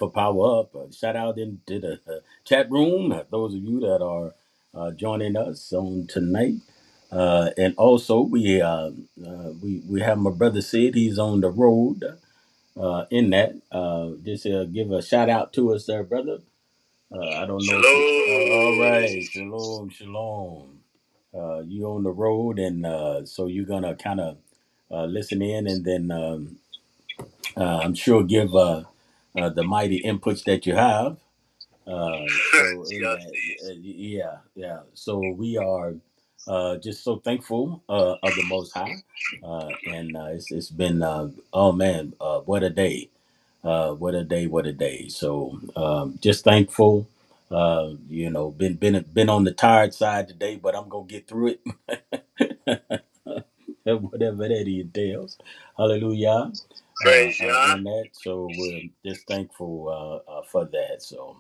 for Power Up. Shout out into the chat room. Those of you that are joining us on tonight. And also, we have my brother Sid. He's on the road in that. Just give a shout out to us there, brother. I don't know. All right. Shalom, shalom. You on the road, and so you're going to kind of listen in and then I'm sure give the mighty inputs that you have. So in that, yeah, yeah. So we are just so thankful of the Most High, and it's been oh man, what a day, what a day, what a day. So just thankful. Been on the tired side today, but I'm gonna get through it, whatever that entails. Hallelujah. In that, so we're just thankful for that. So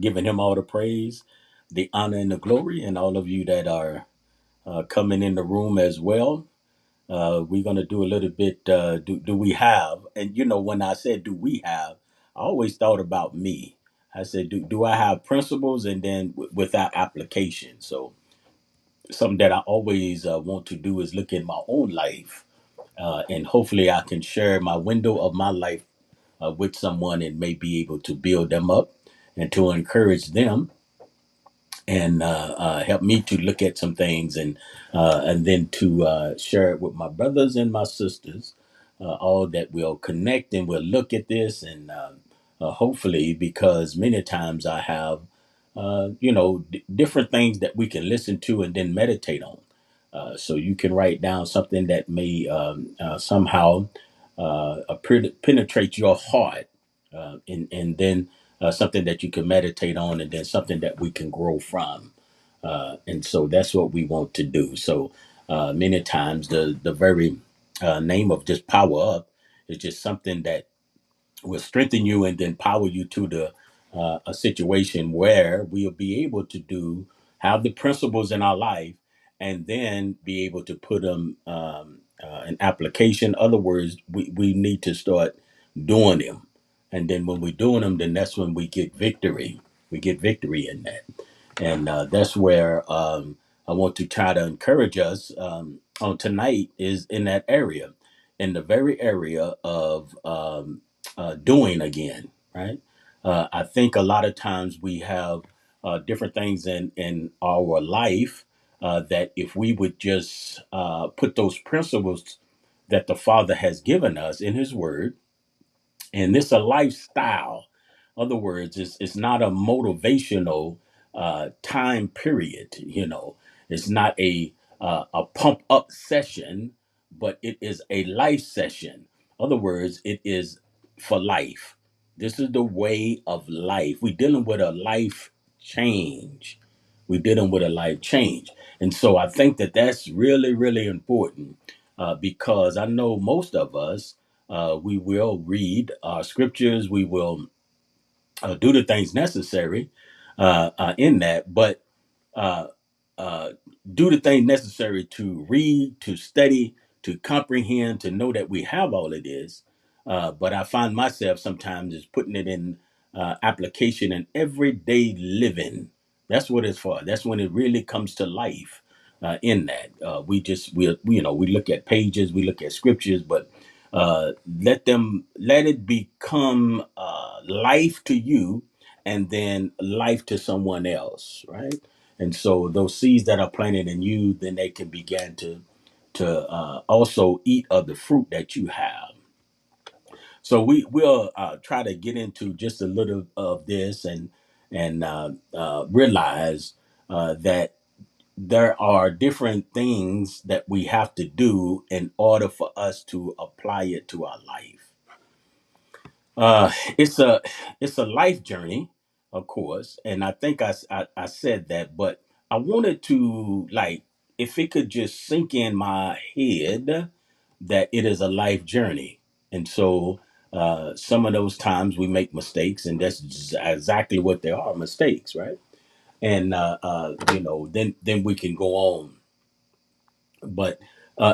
giving him all the praise, the honor, and the glory, and all of you that are coming in the room as well. We're going to do a little bit. Do we have? And when I said do we have, I always thought about me. I said, do I have principles, and then without application? So something that I always want to do is look at my own life, and hopefully I can share my window of my life with someone and may be able to build them up and to encourage them and help me to look at some things and then to share it with my brothers and my sisters, all that will connect and will look at this and hopefully because many times I have different things that we can listen to and then meditate on. So you can write down something that may somehow penetrate your heart, and then something that you can meditate on, and then something that we can grow from. And so that's what we want to do. So many times the very name of just Power Up is just something that will strengthen you and then power you to the a situation where we'll be able to have the principles in our life and then be able to put them in application. Other words, we need to start doing them, and then when we're doing them, then that's when we get victory. We get victory in that, and that's where I want to try to encourage us on tonight is in that area, in the very area of doing again, right? I think a lot of times we have different things in our life that if we would just put those principles that the Father has given us in His Word, and this a lifestyle. Other words, it's not a motivational time period. It's not a pump up session, but it is a life session. Other words, it is for life. This is the way of life. We're dealing with a life change. We're dealing with a life change, and so I think that that's really, really important because I know most of us we will read scriptures. We will do the things necessary in that, but uh, uh, do the things necessary to read, to study, to comprehend, to know that we have all of this. But I find myself sometimes is putting it in application in everyday living. That's what it's for. That's when it really comes to life. In that, we look at pages, we look at scriptures, but let it become life to you, and then life to someone else, right? And so those seeds that are planted in you, then they can begin to also eat of the fruit that you have. So we will try to get into just a little of this and realize that there are different things that we have to do in order for us to apply it to our life. It's a life journey, of course, and I think I said that, but I wanted to like if it could just sink in my head that it is a life journey, and so some of those times we make mistakes, and that's exactly what they are, mistakes, right? And then we can go on, but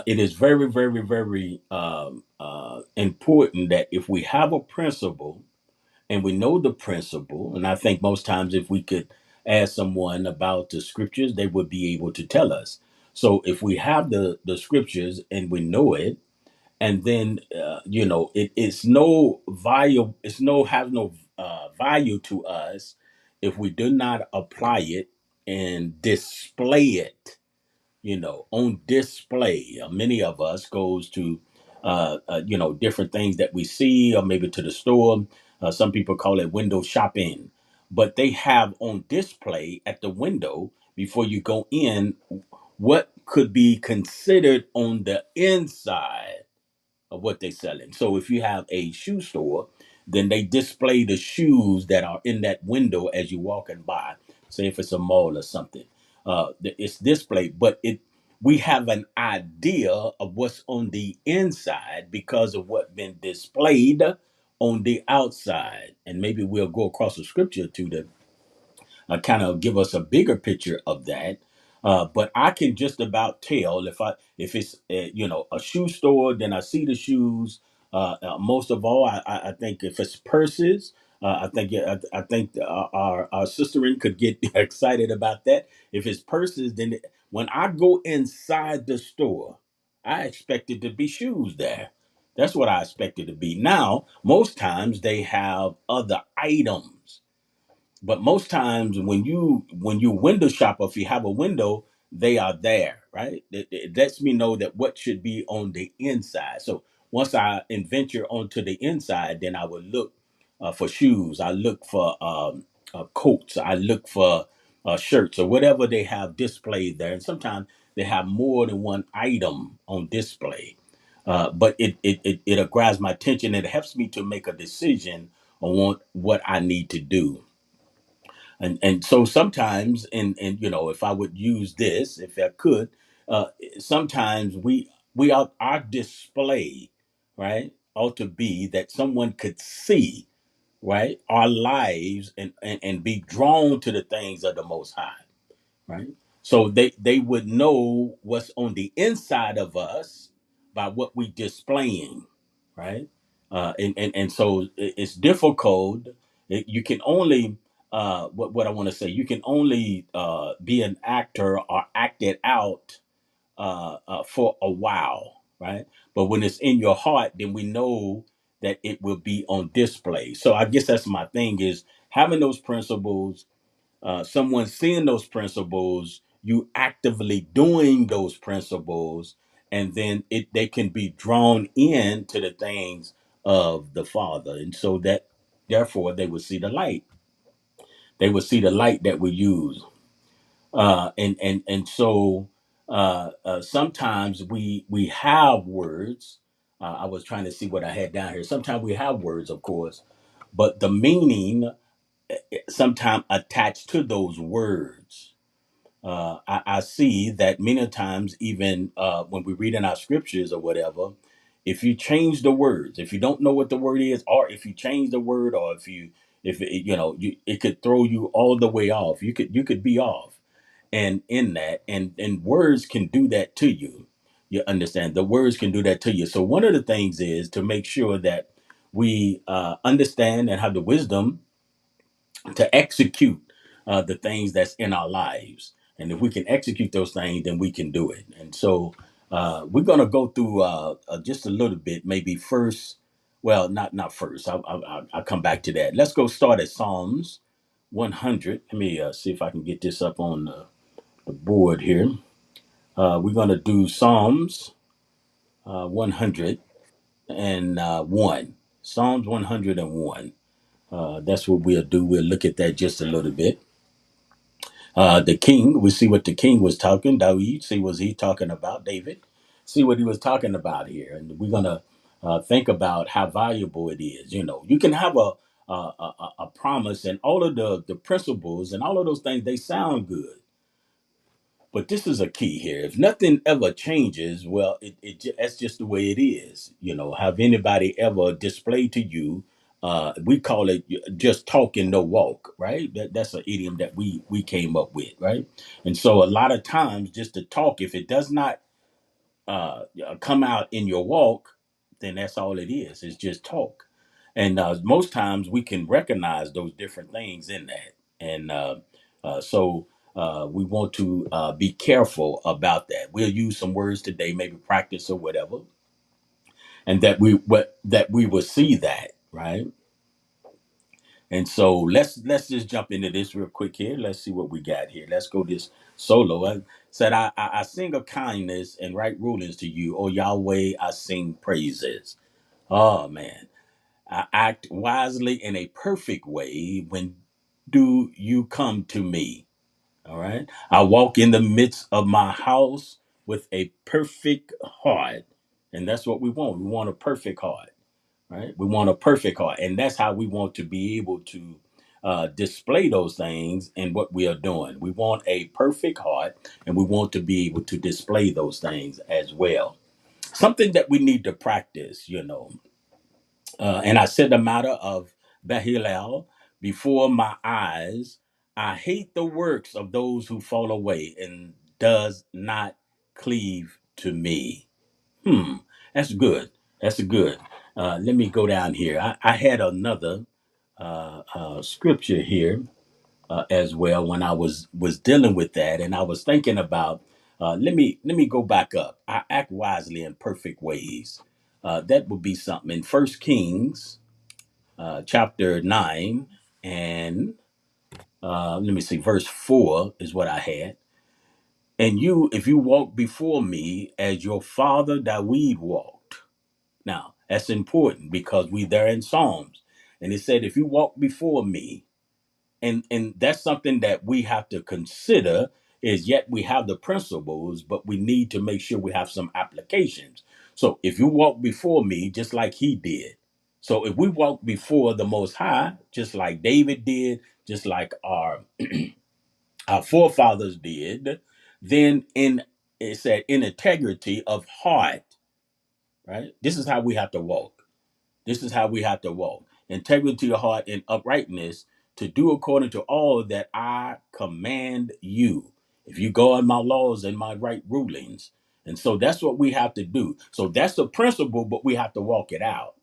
it is very, very, very important that if we have a principle and we know the principle. And I think most times if we could ask someone about the scriptures, they would be able to tell us. So if we have the scriptures and we know it, and then it's no value, it's no have no value to us if we do not apply it and display it, on display. Many of us goes to, different things that we see, or maybe to the store. Some people call it window shopping, but they have on display at the window before you go in what could be considered on the inside of what they're selling. So if you have a shoe store, then they display the shoes that are in that window as you're walking by. Say if it's a mall or something, it's displayed, but we have an idea of what's on the inside because of what's been displayed on the outside. And maybe we'll go across the scripture to kind of give us a bigger picture of that. But I can just about tell if it's a shoe store, then I see the shoes. Most of all, I think if it's purses, I think our sisterin could get excited about that. If it's purses, then when I go inside the store, I expect it to be shoes there. That's what I expect it to be. Now, most times they have other items, but most times when you window shop, or if you have a window, they are there, right? It lets me know that what should be on the inside. So once I venture onto the inside, then I would look for shoes. I look for coats. I look for shirts or whatever they have displayed there. And sometimes they have more than one item on display. But it grabs my attention. It helps me to make a decision on what I need to do. And so sometimes, and if I would use this, if I could, uh sometimes we are our display, right, ought to be that someone could see, right, our lives, and be drawn to the things of the Most High, right? So they would know what's on the inside of us by what we displaying, right? And so it's difficult. You can only what I want to say. You can only be an actor or act it out for a while, right? But when it's in your heart, then we know that it will be on display. So I guess that's my thing, is having those principles, someone seeing those principles, you actively doing those principles, and then they can be drawn in to the things of the Father. And so that therefore they would see the light. They would see the light that we use. And so sometimes we have words. I was trying to see what I had down here. Sometimes we have words, of course, but the meaning sometimes attached to those words. I see that many times, even when we read in our scriptures or whatever, if you change the words, if you don't know what the word is, or if you change the word, or if it, it could throw you all the way off. You could be off, and in that, and words can do that to you. You understand? The words can do that to you. So one of the things is to make sure that we understand and have the wisdom to execute the things that's in our lives. And if we can execute those things, then we can do it. And so we're going to go through just a little bit, maybe first. Well, not first. I'll come back to that. Let's go start at Psalms 100. Let me see if I can get this up on the board here. We're going to do Psalms 101. Psalms 101. That's what we'll do. We'll look at that just a little bit. The king, we see what the king was talking. David, see what he talking about. David, see what he was talking about here, and we're gonna think about how valuable it is. You can have a promise, and all of the principles and all of those things, they sound good. But this is a key here. If nothing ever changes, well, that's just the way it is. Have anybody ever displayed to you? We call it just talk and no walk, right? That's an idiom that we came up with, right? And so a lot of times, just to talk, if it does not come out in your walk, then that's all it is. It's just talk. And most times we can recognize those different things in that. And so we want to be careful about that. We'll use some words today, maybe practice or whatever, and that we will see that, right? And so let's just jump into this real quick here. Let's see what we got here. Let's go this solo. I said, I sing of kindness and right rulings to you. Oh Yahweh, I sing praises. Oh man. I act wisely in a perfect way when do you come to me. All right. I walk in the midst of my house with a perfect heart. And that's what we want. We want a perfect heart, right? We want a perfect heart. And that's how we want to be able to display those things in what we are doing. We want a perfect heart, and we want to be able to display those things as well. Something that we need to practice, and I said the matter of Behilel before my eyes. I hate the works of those who fall away and does not cleave to me. Hmm, that's good. That's good. Let me go down here. I had another scripture here as well when I was dealing with that, and I was thinking about. Let me go back up. I act wisely in perfect ways. That would be something in First Kings chapter 9 and let me see, verse 4 is what I had. And you, if you walk before me as your father David walked. Now, that's important because we there in Psalms. And it said, if you walk before me, and that's something that we have to consider is yet we have the principles, but we need to make sure we have some applications. So if you walk before me just like he did, so if we walk before the most high just like David did, just like our forefathers did, then in it said in integrity of heart, right? This is how we have to walk. This is how we have to walk. Integrity of heart and uprightness to do according to all that I command you. If you go in my laws and my right rulings. And so that's what we have to do. So that's the principle, but we have to walk it out.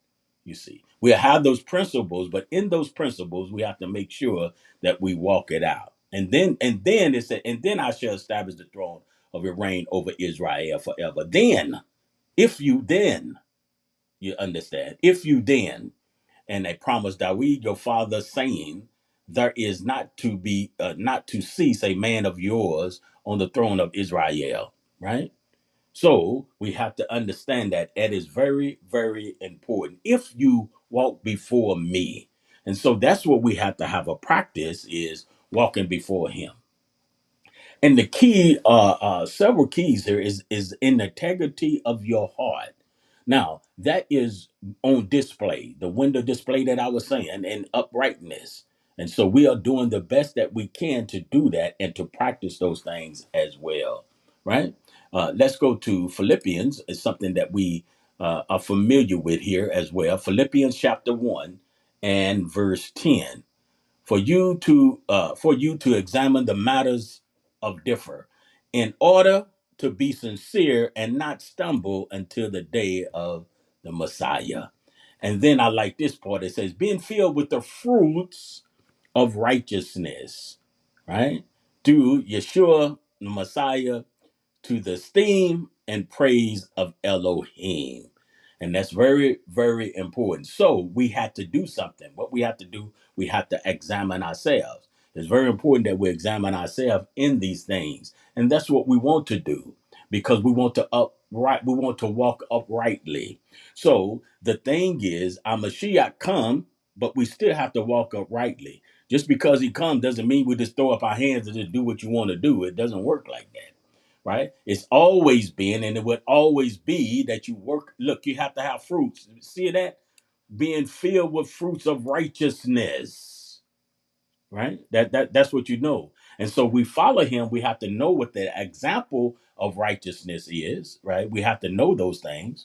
You see, we have those principles, but in those principles, we have to make sure that we walk it out. And then it said, and then I shall establish the throne of your reign over Israel forever. Then, if you then, you understand, if you then, and they promised David your father, saying, there is not to cease a man of yours on the throne of Israel. Right. So we have to understand that it is very, very important. If you walk before me, and so that's what we have to have a practice is walking before him. And the key, several keys here is in the integrity of your heart. Now that is on display, the window display that I was saying, and uprightness. And so we are doing the best that we can to do that and to practice those things as well, right? Let's go to Philippians. It's something that we are familiar with here as well. Philippians chapter 1 and verse 10 for you to examine the matters of differ in order to be sincere and not stumble until the day of the Messiah. And then I like this part. It says being filled with the fruits of righteousness, right? Through Yeshua the Messiah, to the esteem and praise of Elohim. And that's very, very important. So we have to do something. What we have to do, we have to examine ourselves. It's very important that we examine ourselves in these things. And that's what we want to do because we want to walk uprightly. So the thing is, our Mashiach come, but we still have to walk uprightly. Just because he come doesn't mean we just throw up our hands and just do what you want to do. It doesn't work like that, right? It's always been and it would always be that you work. Look, you have to have fruits. See that? Being filled with fruits of righteousness, right? That's what you know. And so we follow him. We have to know what the example of righteousness is, right? We have to know those things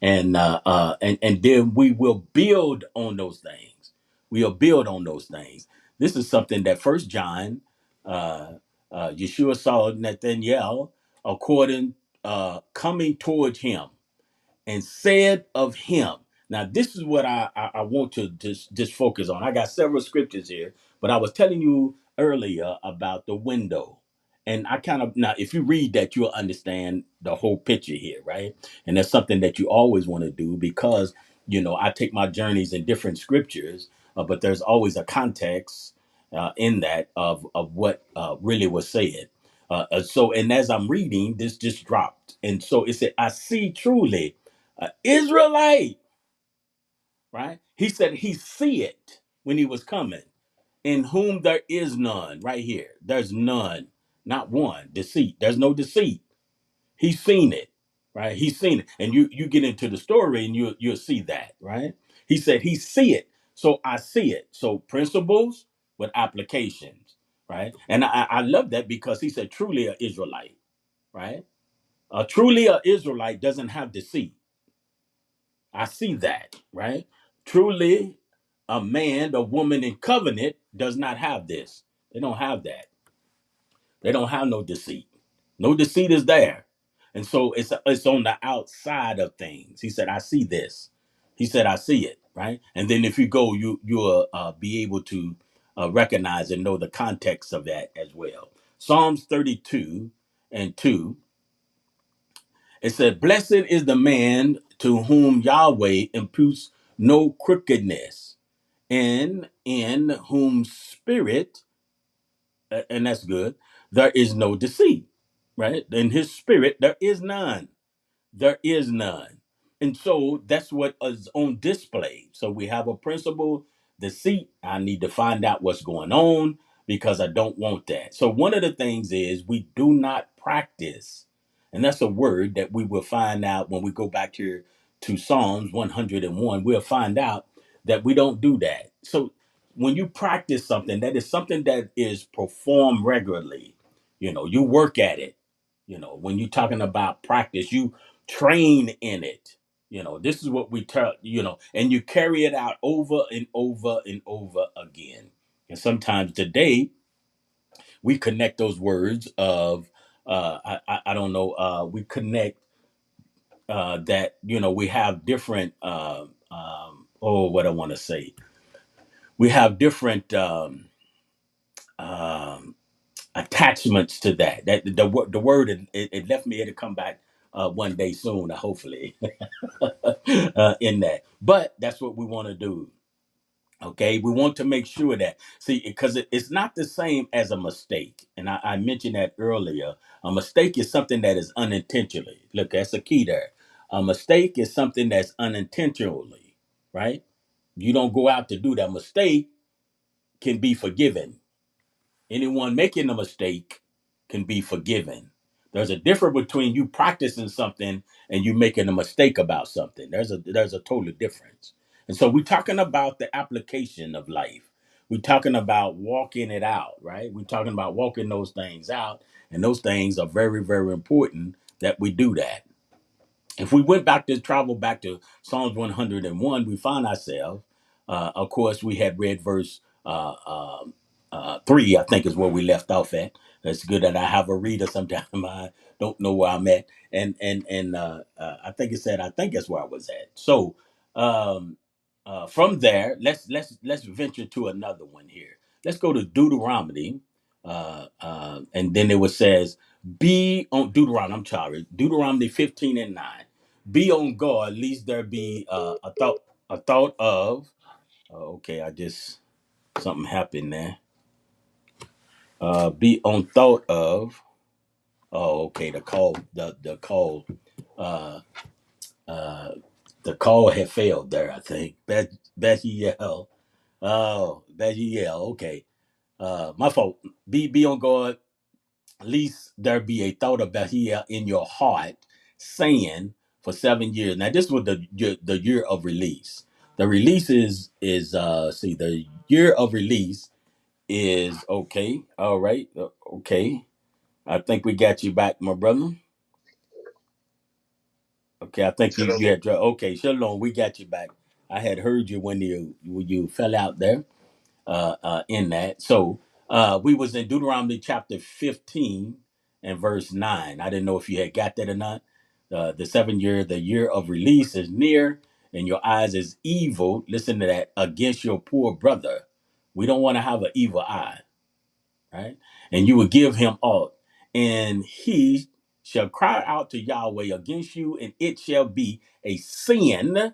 and then we will build on those things. We'll build on those things. This is something that First John, uh, Yeshua saw Nathanael according coming towards him and said of him. Now, this is what I want to just focus on. I got several scriptures here, but I was telling you earlier about the window. And I kind of, now, if you read that, you'll understand the whole picture here, right? And that's something that you always want to do because, I take my journeys in different scriptures, but there's always a context in that of what really was said. So, and as I'm reading, this just dropped. And so it said, I see truly Israelite, right? He said he see it when he was coming, in whom there is none, right here. There's none, not one deceit. There's no deceit. He's seen it, right? He's seen it. And you get into the story and you'll see that, right? He said he see it. So I see it. So principles with applications, right? And I love that because he said truly a Israelite, right? Truly a Israelite doesn't have deceit. I see that, right? Truly, a man, a woman in covenant does not have this. They don't have that. They don't have no deceit. No deceit is there. And so it's on the outside of things. He said, I see this. He said, I see it, right? And then if you go, you'll be able to recognize and know the context of that as well. Psalms 32 and 2, it said, blessed is the man to whom Yahweh imputes no crookedness, and in whom spirit, and that's good, there is no deceit, right? In his spirit, there is none. There is none. And so that's what is on display. So we have a principle, deceit. I need to find out what's going on because I don't want that. So one of the things is we do not practice. And that's a word that we will find out when we go back here to Psalms 101. We'll find out that we don't do that. So when you practice something, that is something that is performed regularly. You work at it. When you're talking about practice, you train in it. This is what we tell, and you carry it out over and over and over again. And sometimes today we connect those words of, I don't know, we connect that, we have different, what I want to say. We have different um, attachments to that. That the word, it left me here to come back one day soon, hopefully. In that. But that's what we want to do. Okay, we want to make sure that, see, because it's not the same as a mistake. And I mentioned that earlier. A mistake is something that is unintentionally. Look, that's a key there. A mistake is something that's unintentionally, right? You don't go out to do that. Mistake can be forgiven. Anyone making a mistake can be forgiven. There's a difference between you practicing something and you making a mistake about something. There's a total difference. And so we're talking about the application of life. We're talking about walking it out, right? We're talking about walking those things out. And those things are very, very important that we do that. If we went back to travel back to Psalms 101, we find ourselves, of course, we had read verse 3, I think is where we left off at. It's good that I have a reader sometime. I don't know where I'm at. And I think it said, I think that's where I was at. So um, from there, let's venture to another one here. Let's go to Deuteronomy. And then it was says, be on Deuteronomy, I'm sorry, Deuteronomy 15 and 9. Be on guard, lest there be a thought of, okay, I just, something happened there. Be on thought of, oh, okay, uh, uh, the call had failed there, I think. Bethiel. Oh, Bethiel, okay. My fault. Be on guard, least there be a thought of Bahia in your heart, saying for 7 years. Now this was the year of release. The release is see, the year of release is okay. All right, okay. I think we got you back, my brother. Okay, I think you had okay. Shalom, we got you back. I had heard you when you fell out there. In that. So we was in Deuteronomy chapter 15 and verse 9. I didn't know if you had got that or not. The 7 year, the year of release is near. and your eyes is evil, listen to that, against your poor brother. We don't want to have an evil eye, right? And you will give him aught, and he shall cry out to Yahweh against you, and it shall be a sin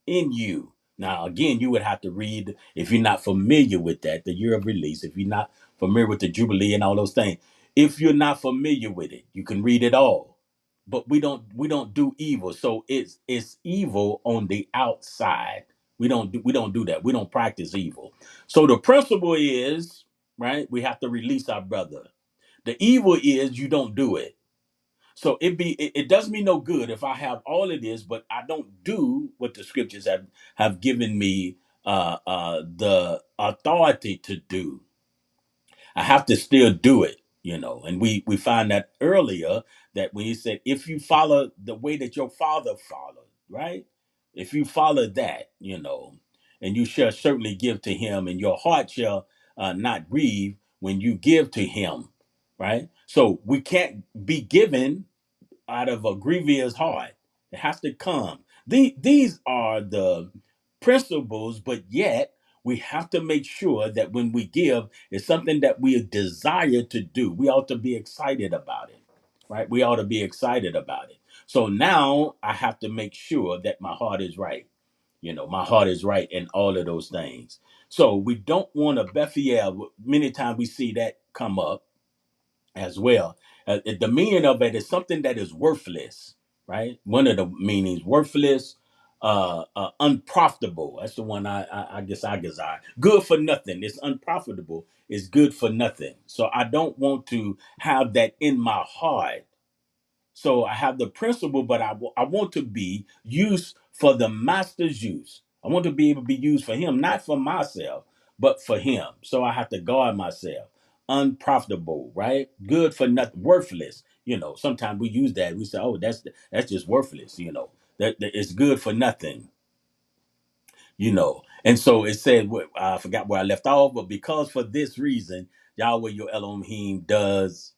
in you. Now, again, you would have to read, if you're not familiar with that, the year of release, if you're not familiar with the Jubilee and all those things. If you're not familiar with it, you can read it all. But we don't do evil. So it's evil on the outside. We don't do that. We don't practice evil. So the principle is, right? We have to release our brother. The evil is you don't do it. So it does me no good if I have all of this, but I don't do what the scriptures have given me the authority to do. I have to still do it, And we find that earlier, that when he said, if you follow the way that your father followed, right? If you follow that, and you shall certainly give to him, and your heart shall not grieve when you give to him, right? So we can't be given out of a grievous heart. It has to come. These are the principles, but yet we have to make sure that when we give, it's something that we desire to do. We ought to be excited about it, right? We ought to be excited about it. So now I have to make sure that my heart is right. My heart is right in all of those things. So we don't want to Bethiel. Many times we see that come up as well. The meaning of it is something that is worthless, right? One of the meanings, worthless, unprofitable. That's the one I guess I desire. Good for nothing. It's unprofitable. It's good for nothing. So I don't want to have that in my heart. So I have the principle, but I want to be used for the master's use. I want to be able to be used for him, not for myself, but for him. So I have to guard myself. Unprofitable, right? Good for nothing, worthless. Sometimes we use that. We say, "Oh, that's just worthless." That it's good for nothing. And so it said, I forgot where I left off, but because for this reason, Yahweh your Elohim does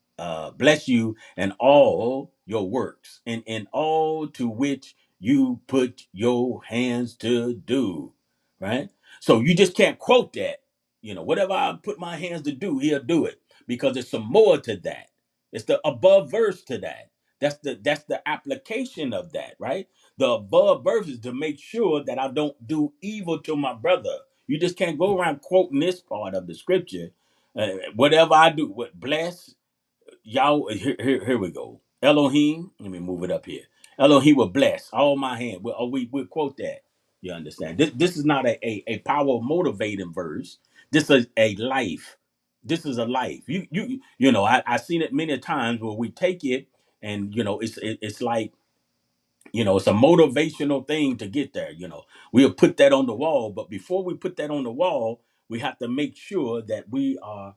bless you in all your works and in all to which you put your hands to do, right? So you just can't quote that. Whatever I put my hands to do, he'll do it, because there's some more to that. It's the above verse to that. That's the application of that, right? The above verses to make sure that I don't do evil to my brother. You just can't go around quoting this part of the scripture. Whatever I do, what bless y'all. Here we go. Elohim. Let me move it up here. Elohim will bless all my hand. We quote that. You understand? This is not a power motivating verse. This is a life. This is a life. I seen it many times where we take it, and it's like, it's a motivational thing to get there. We'll put that on the wall, but before we put that on the wall, we have to make sure that we are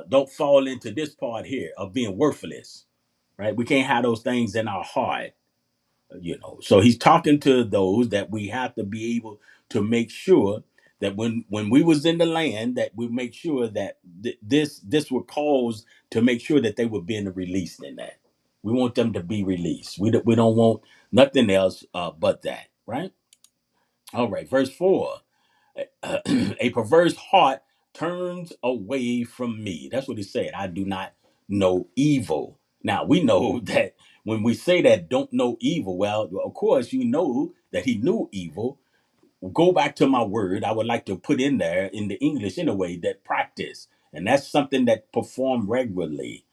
don't fall into this part here of being worthless, right? We can't have those things in our heart. So he's talking to those that we have to be able to make sure that when we was in the land, that we make sure that this would cause to make sure that they were being released in that. We want them to be released. We don't want nothing else but that, right? All right, verse 4. A perverse heart turns away from me. That's what he said. I do not know evil. Now we know that when we say that, don't know evil, well, of course, you know that he knew evil. Go back to my word. I would like to put in there in the English in a way that practice. And that's something that perform regularly.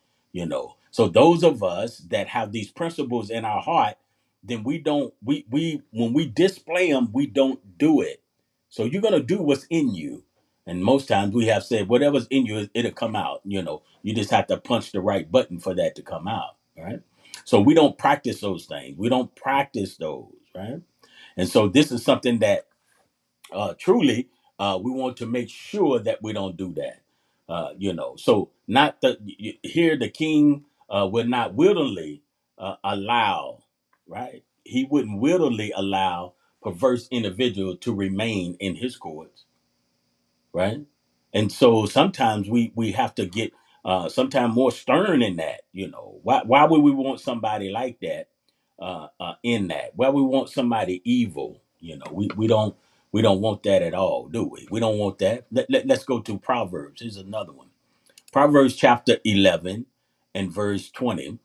So those of us that have these principles in our heart, then we don't, we when we display them, we don't do it. So you're gonna do what's in you. And most times we have said whatever's in you, it'll come out. You just have to punch the right button for that to come out. Right. So we don't practice those things. We don't practice those, right? And so this is something that truly we want to make sure that we don't do that. So not here the king would not willingly allow, right? He wouldn't willingly allow perverse individual to remain in his courts, right? And so sometimes we have to get sometimes more stern in that. Why would we want somebody like that in that? Why we want somebody evil? We don't want that at all, do we? We don't want that. Let's go to Proverbs. Here's another one. Proverbs chapter 11 and verse 20,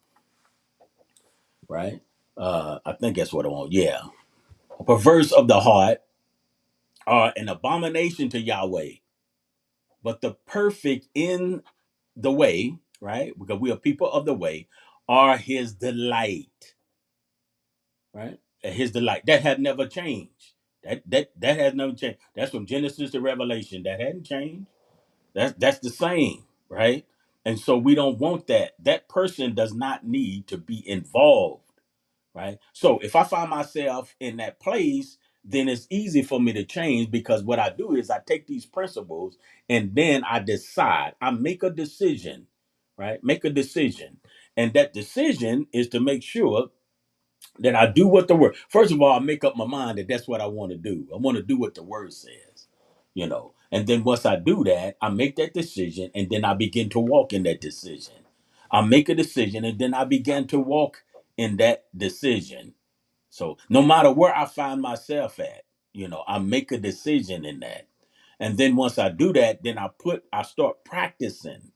right? I think that's what I want. Yeah. A perverse of the heart are an abomination to Yahweh, but the perfect in the way, right? Because we are people of the way, are his delight, right? His delight. That had never changed. That has never changed. That's from Genesis to Revelation. That hadn't changed. That's the same, right? And so we don't want that. That person does not need to be involved, right? So if I find myself in that place, then it's easy for me to change because what I do is I take these principles and then I decide. I make a decision, right? Make a decision. And that decision is to make sure that I do what the word. First of all, I make up my mind that that's what I want to do. I want to do what the word says. And then once I do that, I make that decision, and then I begin to walk in that decision. I make a decision, and then I begin to walk in that decision. So no matter where I find myself at, I make a decision in that. And then once I do that, then I start practicing.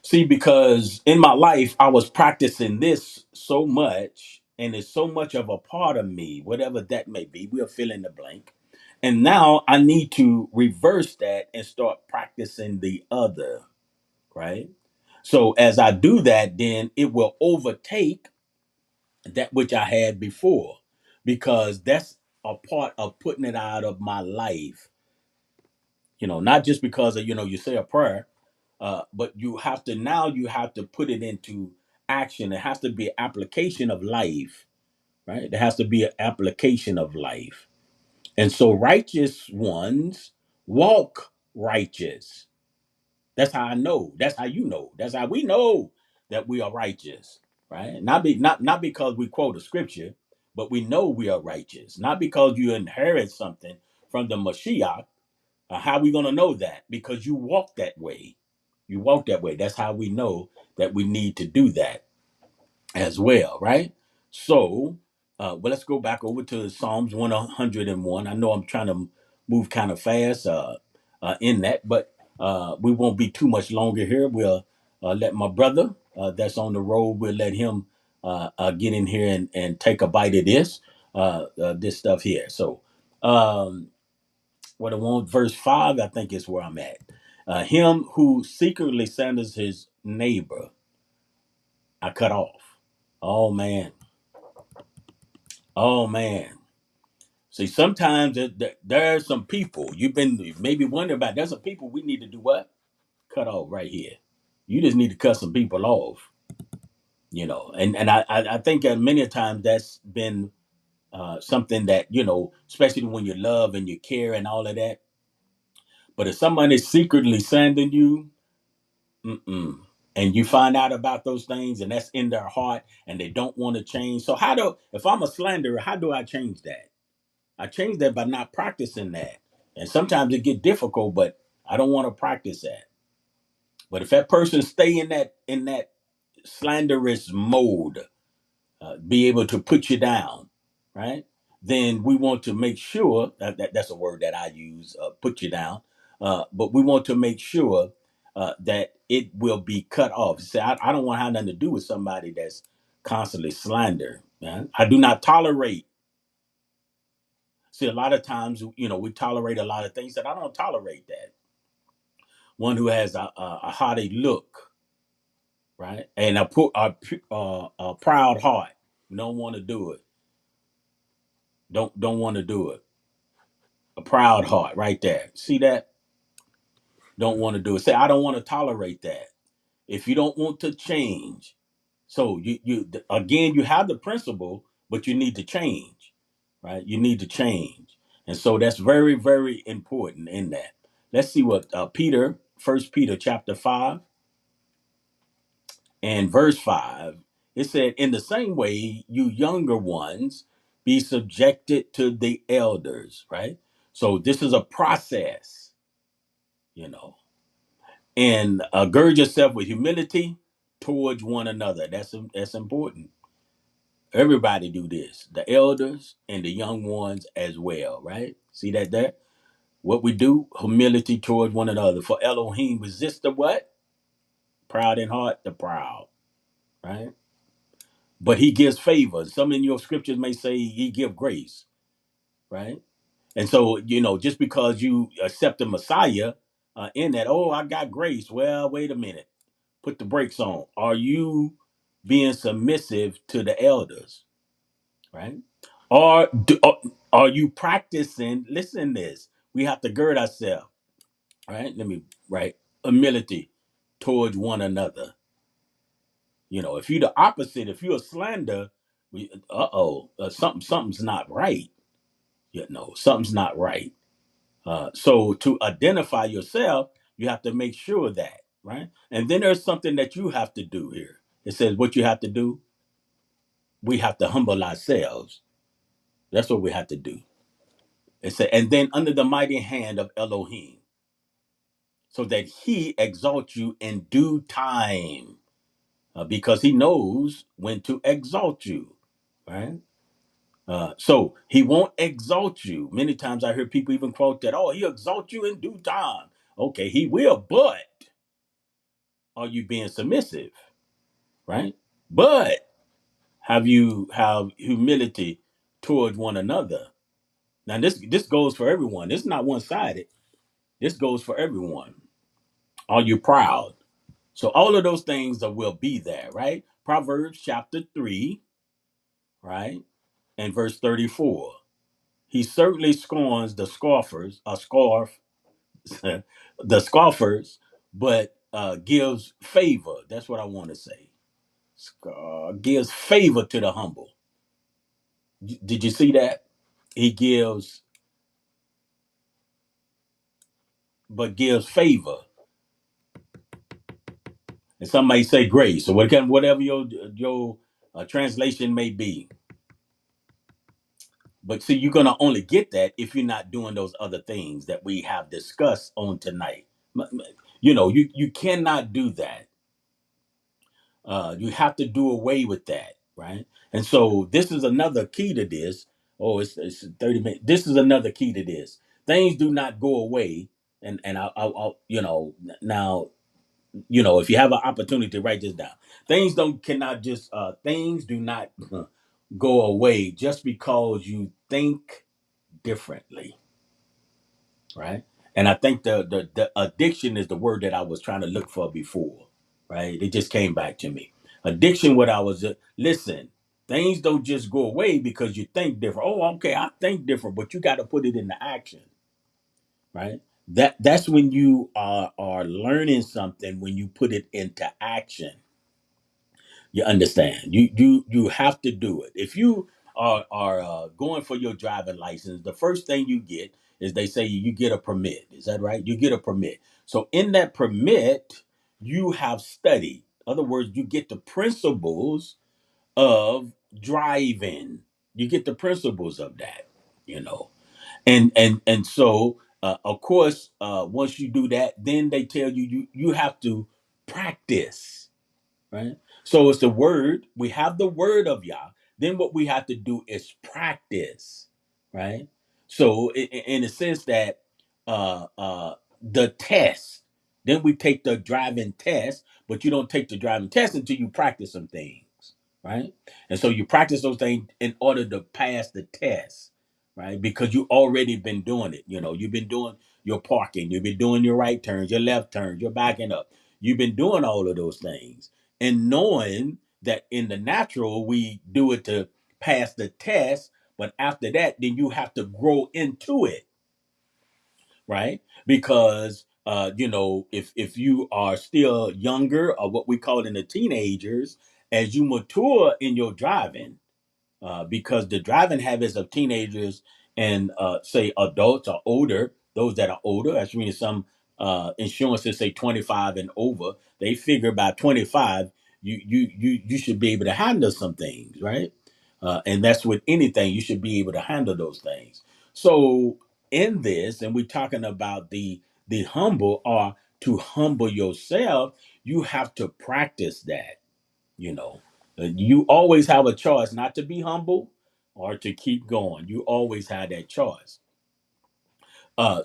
See, because in my life, I was practicing this so much, and it's so much of a part of me, whatever that may be. We'll fill in the blank. And now I need to reverse that and start practicing the other, right? So as I do that, then it will overtake that which I had before, because that's a part of putting it out of my life. Not just because of, you say a prayer, but you have to put it into action. It has to be an application of life, right? There has to be an application of life. And so righteous ones walk righteous. That's how I know. That's how you know. That's how we know that we are righteous, right? Not because we quote a scripture, but we know we are righteous. Not because you inherit something from the Mashiach. How are we going to know that? Because you walk that way. You walk that way. That's how we know that we need to do that as well, right? So, well, let's go back over to Psalms 101. I know I'm trying to move kind of fast in that, but we won't be too much longer here. We'll let my brother that's on the road, we'll let him get in here and take a bite of this stuff here. So, what I want, verse 5, I think is where I'm at. Him who secretly slanders his neighbor, I cut off. Oh, man. Oh man. See, sometimes there are some people you've been maybe wondering about. There's some people we need to do what? Cut off right here. You just need to cut some people off. And I think that many times that's been something that, especially when you love and you care and all of that. But if someone is secretly sending you, mm-mm, and you find out about those things and that's in their heart and they don't want to change. So if I'm a slanderer, how do I change that? I changed that by not practicing that. And sometimes it get difficult, but I don't want to practice that. But if that person stay in that slanderous mode, be able to put you down, right? Then we want to make sure that's a word that I use, put you down. But we want to make sure that it will be cut off. See, I don't want to have nothing to do with somebody that's constantly slander. Man. I do not tolerate. See, a lot of times, we tolerate a lot of things that I don't tolerate that. One who has a haughty look, right? And a proud heart. Don't want to do it. Don't want to do it. A proud heart right there. See that? Don't want to do it. Say, I don't want to tolerate that. If you don't want to change, so you again, you have the principle, but you need to change, right? You need to change. And so that's very, very important in that. Let's see what First Peter chapter 5 and verse 5, it said, in the same way, you younger ones, be subjected to the elders, right? So this is a process, you know, and gird yourself with humility towards one another. That's important. Everybody do this. The elders and the young ones as well, right? See that there? What we do, humility towards one another. For Elohim resist the what? Proud in heart, the proud, right? But he gives favor. Some in your scriptures may say he give grace, right? And so, just because you accept the Messiah in that, oh, I got grace. Well, wait a minute. Put the brakes on. Are you being submissive to the elders, right? Are you practicing? Listen, to this. We have to gird ourselves, right? Let me right humility towards one another. If you're the opposite, if you're a slander, something's not right. Something's not right. So to identify yourself, you have to make sure that, right? And then there's something that you have to do here. It says what you have to do. We have to humble ourselves. That's what we have to do. It said, and then under the mighty hand of Elohim, so that he exalts you in due time, because he knows when to exalt you, right? So he won't exalt you. Many times I hear people even quote that, oh, he'll exalt you in due time. Okay, he will, but are you being submissive, right? But have you have humility towards one another? Now this goes for everyone. It's not one sided. This goes for everyone. Are you proud? So all of those things will be there, right? Proverbs chapter 3, right? And verse 34. He certainly scorns the scoffers, the scoffers, but gives favor. That's what I want to say. Gives favor to the humble. Did you see that? He gives favor. And some may say grace, or whatever your translation may be. But see, you're gonna only get that if you're not doing those other things that we have discussed on tonight. You cannot do that. You have to do away with that, right? And so this is another key to this. Oh, it's 30 minutes. This is another key to this. Things do not go away. And I'll now, if you have an opportunity to write this down, things do not go away just because you think differently, right? And I think the addiction is the word that I was trying to look for before, right? It just came back to me. Addiction, what I was listen, things don't just go away because you think different. Oh, okay, I think different, but you got to put it into action, right? That's when you are learning something when you put it into action. You understand? You have to do it. If you are going for your driving license, the first thing you get is they say you get a permit. Is that right? You get a permit. So in that permit, you have studied. In other words, you get the principles of driving. You get the principles of that. You know, and so of course, once you do that, then they tell you have to practice, right? So it's the word. We have the word of Yah. Then what we have to do is practice, right? So in the sense that the test, then we take the driving test, but you don't take the driving test until you practice some things, right? And so you practice those things in order to pass the test, right? Because you already been doing it. You've been doing your parking, you've been doing your right turns, your left turns, your backing up. You've been doing all of those things and knowing that in the natural we do it to pass the test, but after that then you have to grow into it, right? Because if you are still younger or what we call in the teenagers, as you mature in your driving, because the driving habits of teenagers and say adults are older, those that are older, that's means some insurances say 25 and over, they figure by 25 you should be able to handle some things, right? And that's with anything, you should be able to handle those things. So in this, and we're talking about the humble, or to humble yourself, you have to practice that, you know. You always have a choice not to be humble or to keep going. You always have that choice.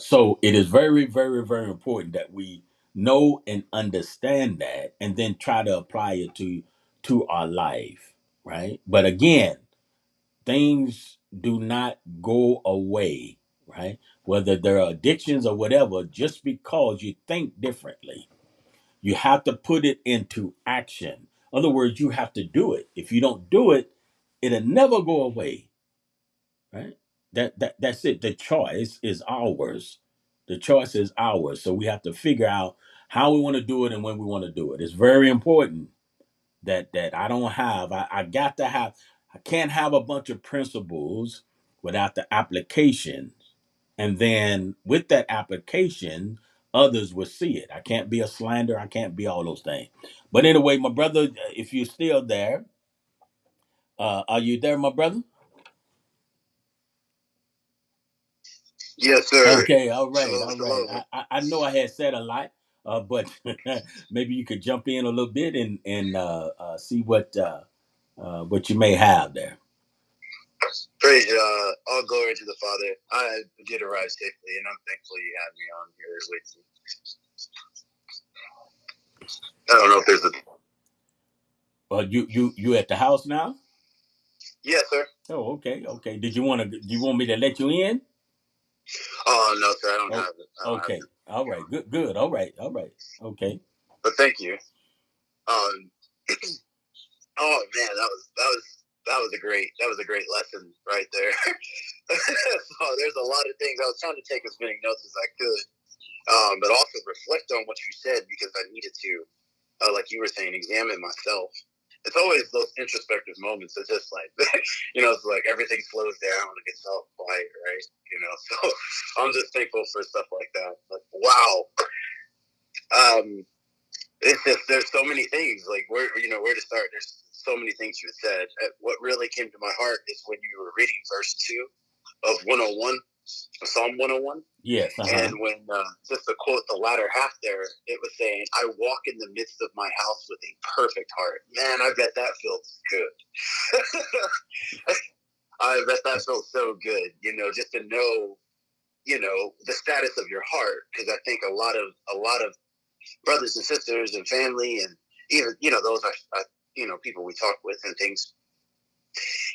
So it is very, very, very important that we know and understand that, and then try to apply it to our life, right? But again, things do not go away, right? Whether there are addictions or whatever, just because you think differently. You have to put it into action. In other words, you have to do it. If you don't do it, it'll never go away, right? That's it. The choice is ours. The choice is ours. So we have to figure out how we want to do it and when we want to do it. It's very important that I don't have. I got to have. I can't have a bunch of principles without the application. And then with that application, others will see it. I can't be a slander. I can't be all those things. But anyway, my brother, if you're still there, are you there, my brother? Yes, sir. Okay, all right, Shalom, all right. shalom. I know I had said a lot, but maybe you could jump in a little bit and see what you may have there. Praise all glory to the Father. I did arrive safely, and I'm thankful you had me on here with you. I don't know if there's a. You at the house now? Yes, sir. Oh, okay, okay. Do you want me to let you in? Oh no, sir. I don't Oh, have it. I don't have okay. it. All right. Good. Good. All right. All right. Okay. But thank you. Um. Oh man, that was a great lesson right there. So there's a lot of things I was trying to take as many notes as I could, but also reflect on what you said because I needed to. Like you were saying, examine myself. It's always those introspective moments. It's just like, it's like everything slows down and gets all quiet, right? So I'm just thankful for stuff like that. But wow, um, it's just there's so many things. Like where to start. There's so many things you had said. What really came to my heart is when you were reading verse 2 of 101, Psalm 101. Yes. And when, just to quote the latter half there, it was saying, I walk in the midst of my house with a perfect heart. Man, I bet that feels good. I bet that feels so good, just to know, the status of your heart. Because I think a lot of brothers and sisters and family and even, those are, people we talk with and things,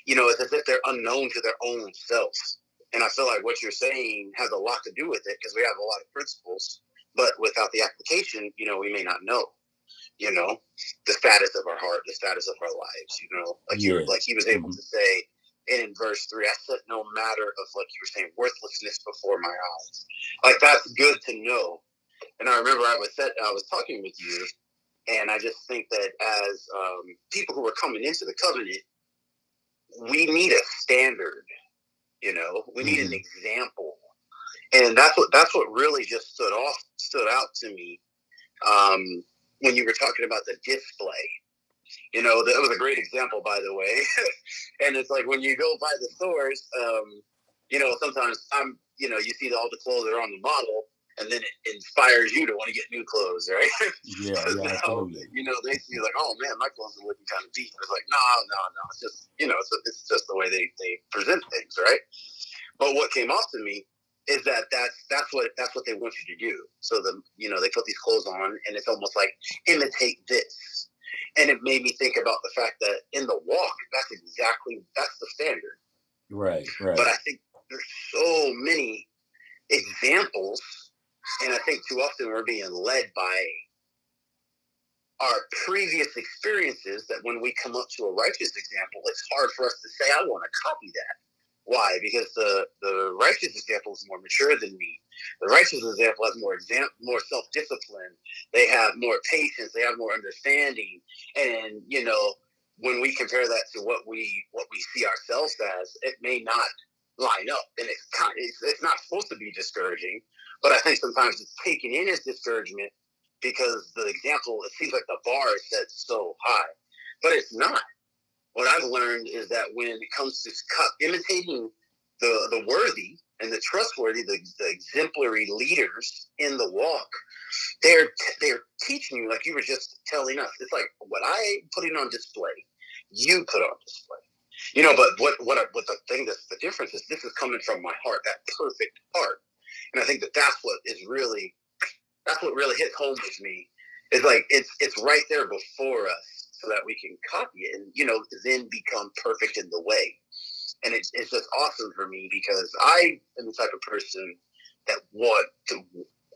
it's as if they're unknown to their own selves. And I feel like what you're saying has a lot to do with it because we have a lot of principles, but without the application, we may not know, you know, the status of our heart, the status of our lives, like Yes. he was able to say in verse 3, I set no matter of, like you were saying, worthlessness before my eyes. Like that's good to know. And I remember I was talking with you, and I just think that as people who are coming into the covenant, we need a standard. We need an example, and that's what really just stood out to me when you were talking about the display. That was a great example, by the way. And it's like when you go by the stores, sometimes you see all the clothes that are on the model, and then it inspires you to want to get new clothes, right? Yeah. Because Yeah. now, Absolutely. they see like, oh man, my clothes are looking kind of beat. It's like, no, it's just, it's just the way they present things, right? But what came off to me is that's what they want you to do. So they put these clothes on, and it's almost like imitate this. And it made me think about the fact that in the walk, that's the standard. Right. But Right. I think there's so many examples, and I think too often we're being led by our previous experiences that when we come up to a righteous example, it's hard for us to say, I want to copy that. Why? Because the righteous example is more mature than me. The righteous example has more self-discipline. They have more patience. They have more understanding. And when we compare that to what we see ourselves as, it may not line up, and it's not supposed to be discouraging. But I think sometimes it's taken in as discouragement because the example, it seems like the bar is set so high, but it's not. What I've learned is that when it comes to imitating the worthy and the trustworthy, the exemplary leaders in the walk, they're teaching you, like you were just telling us. It's like what I'm putting on display. you put on display. But what the thing that's the difference is, this is coming from my heart, that perfect heart. And I think that's what really hits home with me. It's like it's right there before us, so that we can copy it and then become perfect in the way. And it's just awesome for me, because I am the type of person that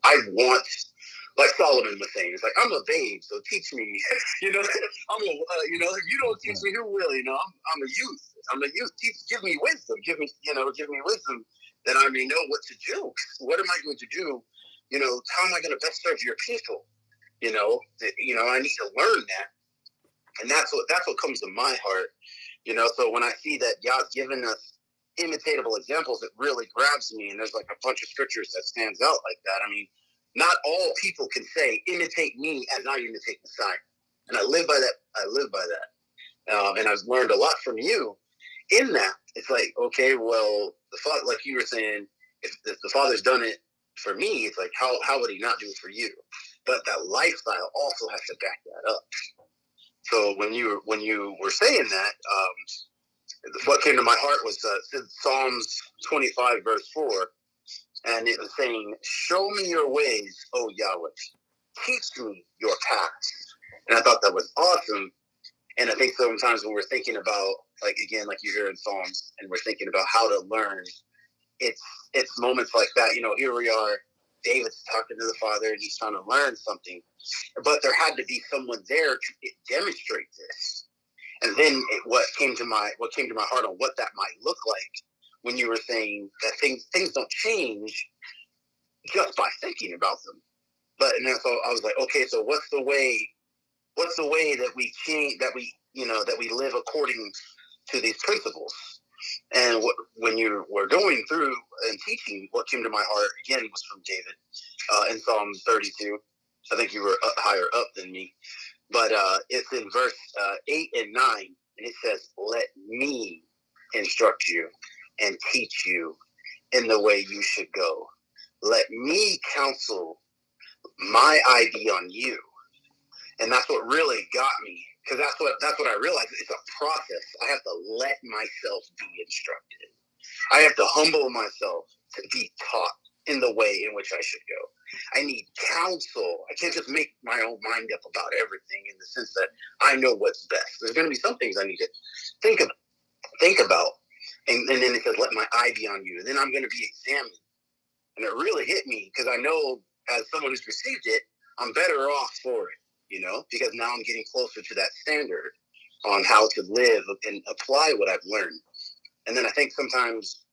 I want, like Solomon was saying, it's like, I'm a babe, so teach me. If you don't teach me, who will? I'm a youth. Give me wisdom. Give me wisdom, that I may know what to do. What am I going to do? How am I going to best serve your people? I need to learn that, and that's what comes to my heart. So when I see that God's given us imitatable examples, it really grabs me. And there's like a bunch of scriptures that stands out like that. I mean, not all people can say, imitate me as I imitate Messiah. And I live by that. And I've learned a lot from you in that. It's like, okay, well, the Father, like you were saying, if the Father's done it for me, it's like, how would he not do it for you? But that lifestyle also has to back that up. So when you were saying that, what came to my heart was Psalms 25, verse 4. And it was saying, show me your ways, O Yahweh. Teach me your paths. And I thought that was awesome. And I think sometimes when we're thinking about, like, again, like you hear in Psalms, and we're thinking about how to learn, it's moments like that. Here we are, David's talking to the Father, and he's trying to learn something. But there had to be someone there to demonstrate this. And then what came to my heart on what that might look like, when you were saying that things don't change just by thinking about them. And then so I was like, okay, so what's the way that we change, that we live according to these principles? And when you were going through and teaching, what came to my heart again was from David in Psalm 32. I think you were higher up than me, but it's in verse 8 and 9, and it says, "Let me instruct you and teach you in the way you should go. Let me counsel my ID on you." And that's what really got me, because that's what I realized. It's a process. I have to let myself be instructed. I have to humble myself to be taught in the way in which I should go. I need counsel. I can't just make my own mind up about everything, in the sense that I know what's best. There's going to be some things I need to think about. And then it says, let my eye be on you. And then I'm going to be examined. And it really hit me, because I know, as someone who's received it, I'm better off for it, because now I'm getting closer to that standard on how to live and apply what I've learned. And then I think sometimes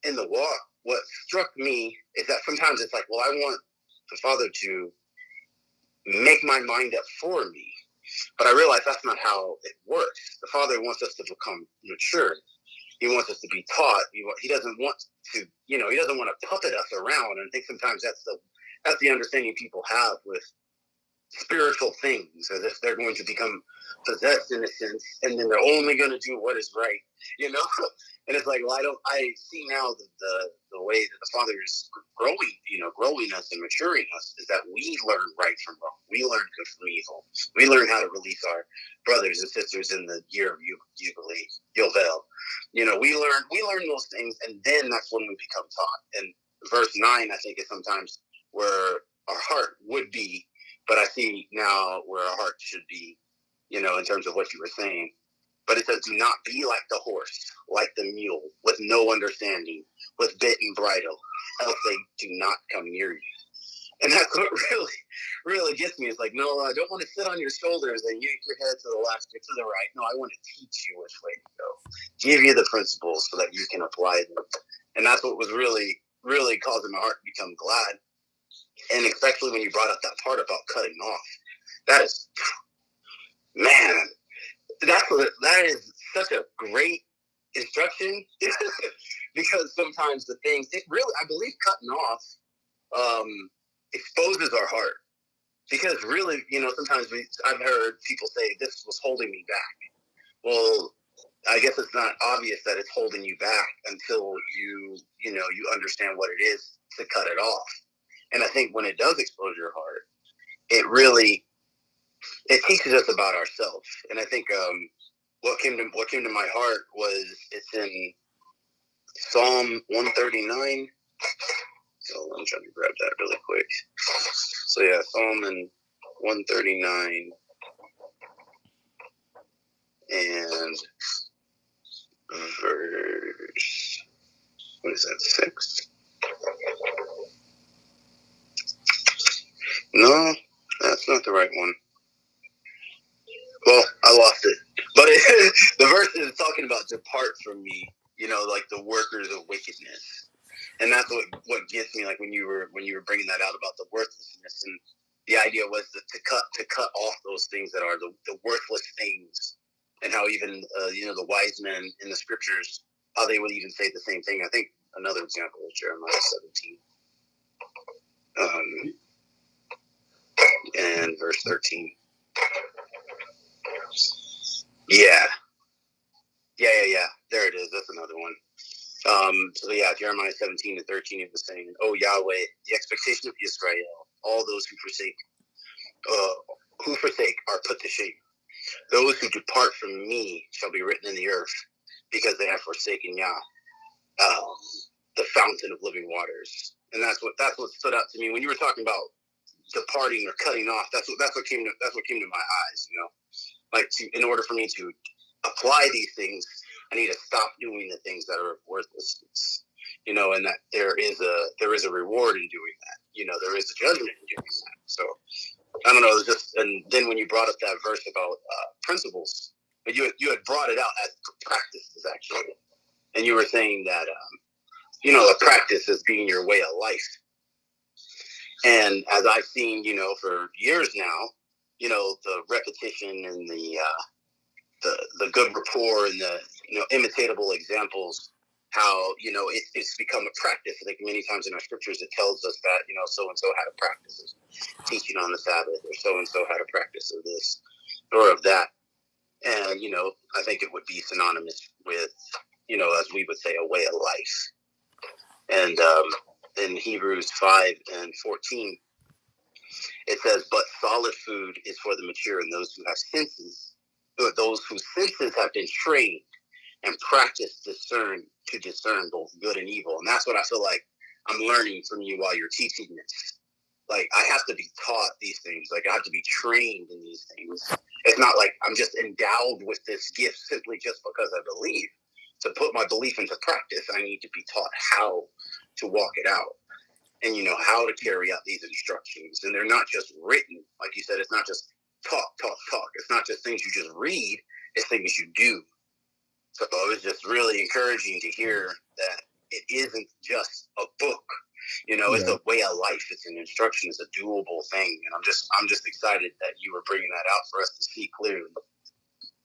in the walk, what struck me is that sometimes it's like, well, I want the Father to make my mind up for me. But I realize that's not how it works. The Father wants us to become mature. He wants us to be taught. He doesn't want to, he doesn't want to puppet us around. And I think sometimes that's the understanding people have with spiritual things, as if they're going to become possessed in a sense, and then they're only going to do what is right, And it's like, well, I see now the way that the Father is growing us and maturing us, is that we learn right from wrong. We learn good from evil. We learn how to release our brothers and sisters in the year of Jubilee, Yovel. We learn those things, and then that's when we become taught. And verse 9, I think, is sometimes where our heart would be, but I see now where our heart should be, in terms of what you were saying. But it says, do not be like the horse, like the mule, with no understanding, with bit and bridle, else they do not come near you. And that's what really, really gets me. It's like, no, I don't want to sit on your shoulders and yank your head to the left or to the right. No, I want to teach you which way to go, give you the principles so that you can apply them. And that's what was really, really causing my heart to become glad. And especially when you brought up that part about cutting off. That is, man, that is such a great instruction. Because sometimes the things, it really, I believe cutting off exposes our heart. Because really, sometimes I've heard people say, this was holding me back. Well, I guess it's not obvious that it's holding you back until you understand what it is to cut it off. And I think when it does expose your heart, it teaches us about ourselves. And I think what came to my heart was it's in Psalm 139. So I'm trying to grab that really quick. So yeah, Psalm in 139 and verse, what is that, 6? No, that's not the right one. Well, I lost it. But the verse is talking about depart from me, like the workers of wickedness. And that's what gets me, like when you were bringing that out about the worthlessness, and the idea was to cut off those things that are the worthless things, and how even the wise men in the scriptures, how they would even say the same thing. I think another example is Jeremiah 17 and verse 13. Yeah, yeah. There it is. That's another one. So yeah, Jeremiah 17 and 13, it was saying, "Oh Yahweh, the expectation of Israel, all those who forsake are put to shame. Those who depart from me shall be written in the earth, because they have forsaken Yah, um, the fountain of living waters." And that's what stood out to me when you were talking about departing or cutting off. That's what came to my eyes. Like in order for me to apply these things, I need to stop doing the things that are worthlessness. And that there is a reward in doing that. There is a judgment in doing that. So I don't know. It was just, and then when you brought up that verse about principles, but you had brought it out as practices actually, and you were saying that a practice is being your way of life. And as I've seen, for years now, the repetition and the good rapport and the imitatable examples, how it's become a practice. I think many times in our scriptures it tells us that so and so had a practice of teaching on the Sabbath, or so and so had a practice of this or of that. And I think it would be synonymous with as we would say, a way of life. And in Hebrews 5:14, it says, "But solid food is for the mature and those who have senses, those whose senses have been trained and practiced to discern both good and evil." And that's what I feel like I'm learning from you while you're teaching this. Like, I have to be taught these things. Like, I have to be trained in these things. It's not like I'm just endowed with this gift simply just because I believe. To put my belief into practice, I need to be taught how to walk it out, and how to carry out these instructions. And they're not just written, like you said. It's not just talk. It's not just things you just read. It's things you do. So it was just really encouraging to hear that it isn't just a book. It's a way of life. It's an instruction. It's a doable thing. And I'm just excited that you were bringing that out for us to see clearly.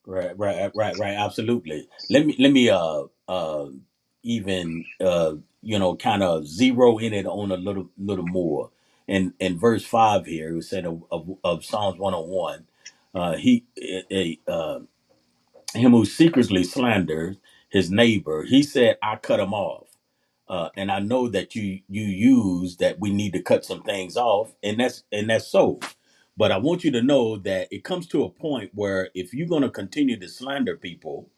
Right. Absolutely. Let me even kind of zero in it on a little more. In verse 5 here, it said of Psalms 101, he him who secretly slanders his neighbor, he said, I cut him off. And I know that you use that we need to cut some things off, and that's so. But I want you to know that it comes to a point where if you're going to continue to slander people,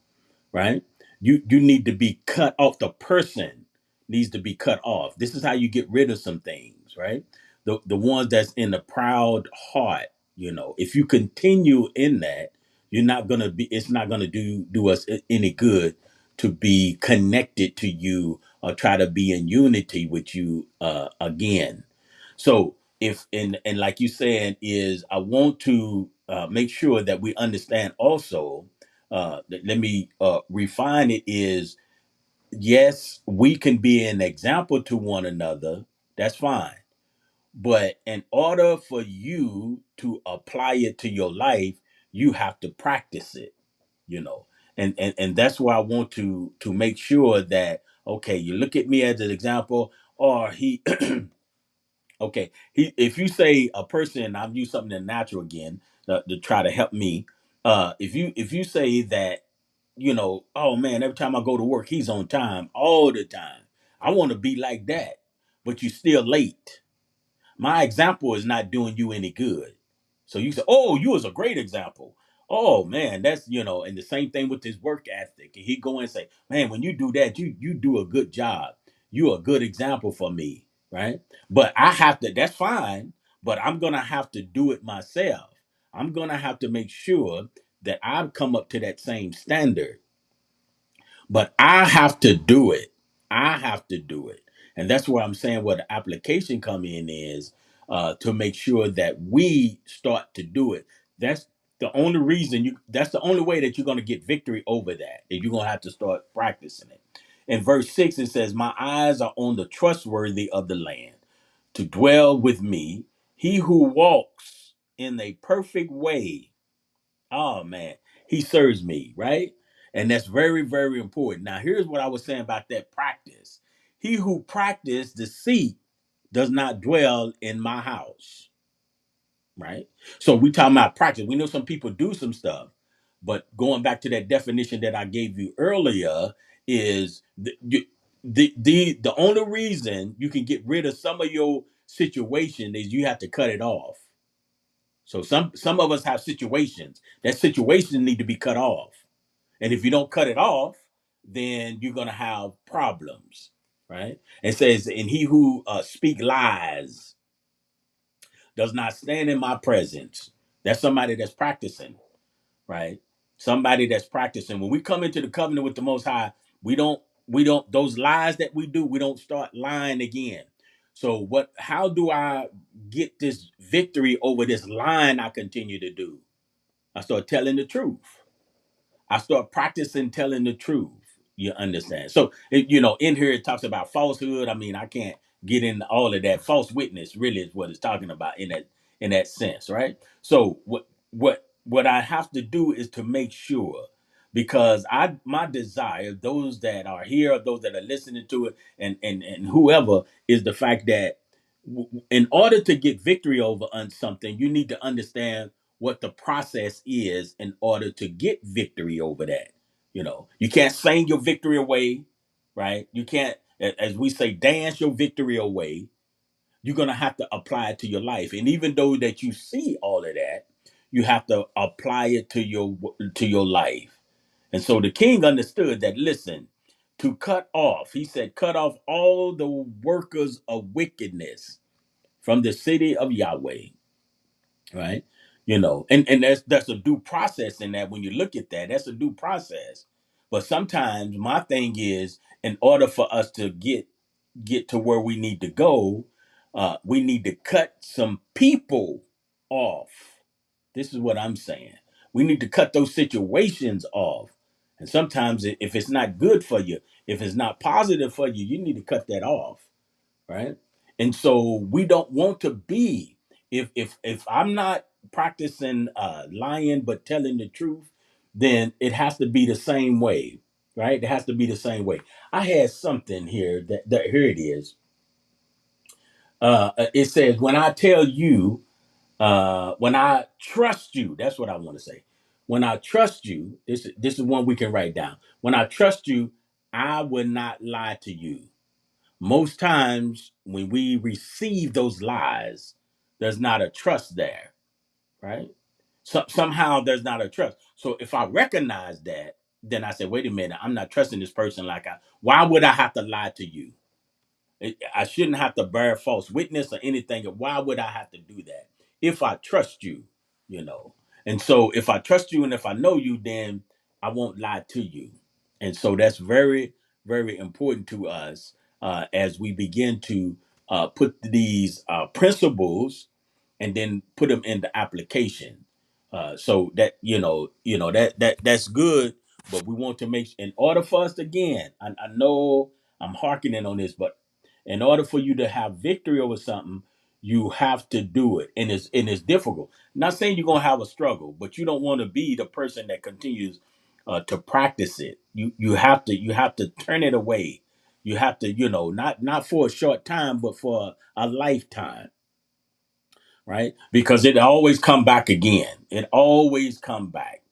right? You need to be cut off. The person needs to be cut off. This is how you get rid of some things, right? The ones that's in the proud heart, if you continue in that, you're not gonna be. It's not gonna do us any good to be connected to you or try to be in unity with you again. So if and like you said, is I want to make sure that we understand also, let me refine it, is yes, we can be an example to one another. That's fine. But in order for you to apply it to your life, you have to practice it, you know. And that's why I want to make sure that, okay, you look at me as an example, or he okay, if you say a person, I've used something in natural again to try to help me. If you say that, oh man, every time I go to work, he's on time all the time. I want to be like that, but you're still late. My example is not doing you any good. So you say, oh, you was a great example. Oh man, that's and the same thing with his work ethic. He go and say, man, when you do that, you do a good job. You a good example for me, right? But I have to. That's fine, but I'm gonna have to do it myself. I'm gonna have to make sure that I come up to that same standard, but I have to do it. I have to do it. And that's where I'm saying where the application come in is to make sure that we start to do it. That's the only reason that's the only way that you're going to get victory over that. Is you're going to have to start practicing it. In verse 6, it says, my eyes are on the trustworthy of the land to dwell with me. He who walks in a perfect way. Oh man, he serves me, right? And that's very, very important. Now, here's what I was saying about that practice. He who practices deceit does not dwell in my house, right? So we talking about practice. We know some people do some stuff, but going back to that definition that I gave you earlier is the only reason you can get rid of some of your situation is you have to cut it off. So some of us have situations. That situation need to be cut off. And if you don't cut it off, then you're gonna have problems, right? It says, "And he who speak lies does not stand in my presence." That's somebody that's practicing, right? Somebody that's practicing. When we come into the covenant with the Most High, we don't those lies that we do. We don't start lying again. So what? How do I get this victory over this lying I continue to do? I start telling the truth. I start practicing telling the truth. You understand? So, in here it talks about falsehood. I mean, I can't get into all of that. False witness really is what it's talking about in that sense, right? So, what I have to do is to make sure, because my desire, those that are here, those that are listening to it, and whoever, is the fact that in order to get victory over on something, you need to understand what the process is in order to get victory over that. You can't sing your victory away, right? You can't, as we say, dance your victory away. You're going to have to apply it to your life. And even though that you see all of that, you have to apply it to your life. And so the king understood that, listen, to cut off, he said, cut off all the workers of wickedness from the city of Yahweh, right? And that's a due process in that. When you look at that, that's a due process. But sometimes my thing is, in order for us to get to where we need to go, we need to cut some people off. This is what I'm saying. We need to cut those situations off. And sometimes if it's not good for you, if it's not positive for you, you need to cut that off, right? And so we don't want to be, if I'm not practicing lying but telling the truth, then it has to be the same way, right? It has to be the same way. I had something here that here it is. It says, when I tell you, when I trust you, that's what I want to say. When I trust you, this is one we can write down. When I trust you, I will not lie to you. Most times when we receive those lies, there's not a trust there, right? Somehow there's not a trust. So if I recognize that, then I say, wait a minute, I'm not trusting this person why would I have to lie to you? I shouldn't have to bear false witness or anything. Why would I have to do that? If I trust you, you know. And so if I trust you and if I know you, then I won't lie to you. And so that's very, very important to us as we begin to put these principles and then put them into application. So that that's good, but we want to make, in order for us, again, I know I'm harkening on this, but in order for you to have victory over something, you have to do it, and it's difficult. Not saying you're gonna have a struggle, but you don't want to be the person that continues to practice it. You have to turn it away. You have to, not for a short time, but for a lifetime, right? Because it always come back again. It always come back,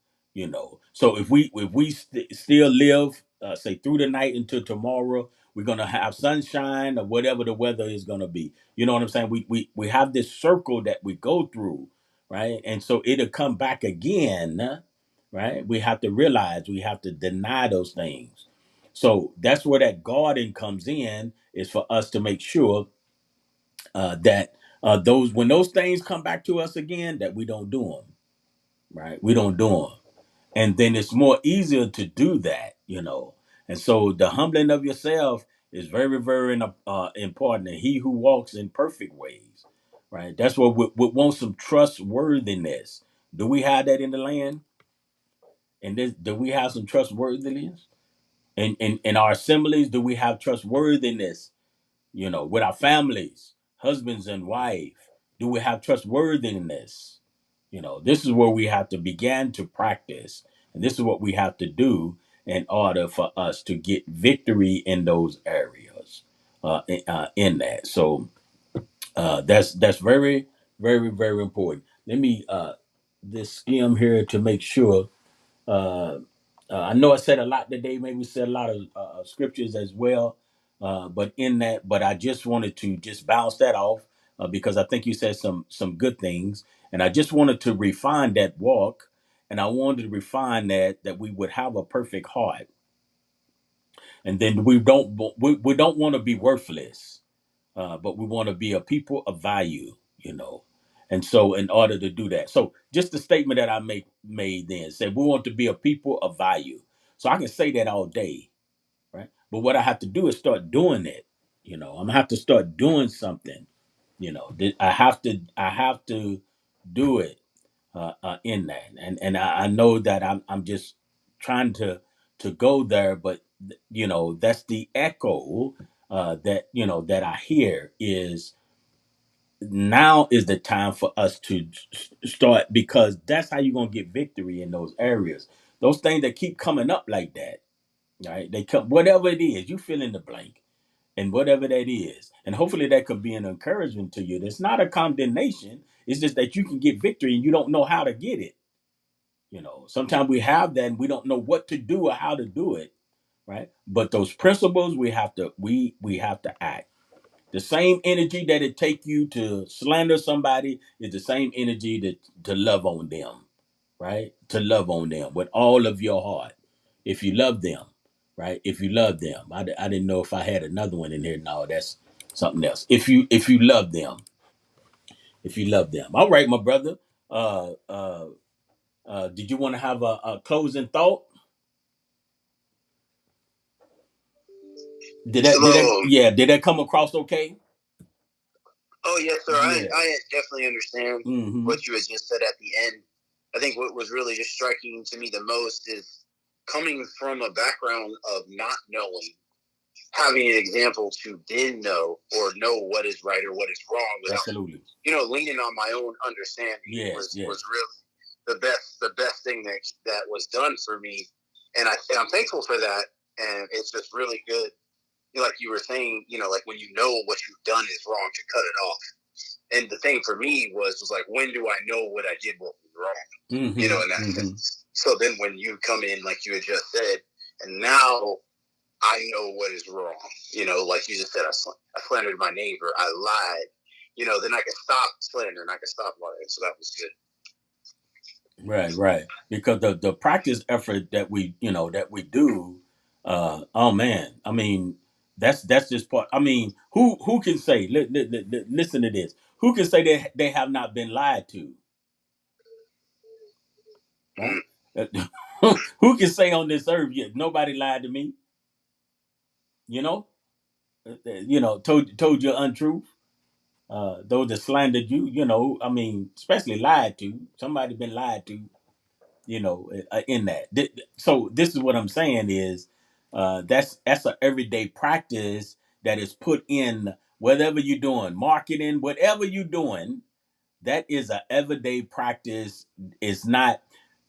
So if we still live, say through the night until tomorrow, we're gonna have sunshine or whatever the weather is gonna be. You know what I'm saying? We have this circle that we go through, right? And so it'll come back again. right? We have to realize we have to deny those things. So that's where that guarding comes in, is for us to make sure that those when those things come back to us again, that we don't do them, right? We don't do them, and then it's more easier to do that, And so the humbling of yourself is very, very important. And he who walks in perfect ways, right? That's what we want, some trustworthiness. Do we have that in the land? And do we have some trustworthiness in our assemblies? Do we have trustworthiness? With our families, husbands and wife, do we have trustworthiness? This is where we have to begin to practice, and this is what we have to do in order for us to get victory in those areas. In that, so that's very, very, very important. Let me this skim here to make sure. Uh, I know I said a lot today. Maybe said a lot of scriptures as well. But I just wanted to just bounce that off because I think you said some good things, and I just wanted to refine that walk, and I wanted to refine that we would have a perfect heart, and then we don't want to be worthless, but we want to be a people of value, And so, in order to do that, so just the statement that I made then said we want to be a people of value. So I can say that all day, right? But what I have to do is start doing it. I'm gonna have to start doing something. I have to do it in that, and I know that I'm just trying to go there, but that's the echo that I hear is now is the time for us to start, because that's how you're gonna get victory in those areas. Those things that keep coming up like that, right? They come, whatever it is, you fill in the blank, and whatever that is, and hopefully that could be an encouragement to you. It's not a condemnation. It's just that you can get victory, and you don't know how to get it. Sometimes we have that, and we don't know what to do or how to do it, right? But those principles, we have to act. The same energy that it take you to slander somebody is the same energy to love on them, right? To love on them with all of your heart. If you love them, right? If you love them, I didn't know if I had another one in here. No, that's something else. If you love them, if you love them. All right, my brother. Uh, uh, did you want to have a closing thought? Shalom. Did that come across okay? Oh yes, sir. Yeah. I definitely understand Mm-hmm. what you had just said at the end. I think what was really just striking to me the most is coming from a background of not knowing, having an example to then know what is right or what is wrong without Absolutely. leaning on my own understanding. Yes. Was Yes. really the best thing that was done for me, and I'm thankful for that. And it's just really good, like you were saying, like when you know what you've done is wrong, to cut it off. And the thing for me was like, when do I know what I did what was wrong? Mm-hmm. In that Mm-hmm. sense. So then when you come in, like you had just said, and now I know what is wrong. Like you just said, I slandered my neighbor, I lied. Then I can stop slandering, I can stop lying. So that was good. Right, right. Because the practice effort that we do, oh man, I mean, that's just part. I mean, who can say? Listen to this. Who can say they have not been lied to? Right? Mm. Who can say on this earth, yeah, nobody lied to me? You know, told you untruth. Those that slandered you, I mean, especially lied to. Somebody been lied to, in that. So this is what I'm saying is, that's an everyday practice that is put in whatever you're doing, marketing, whatever you're doing. That is an everyday practice. It's not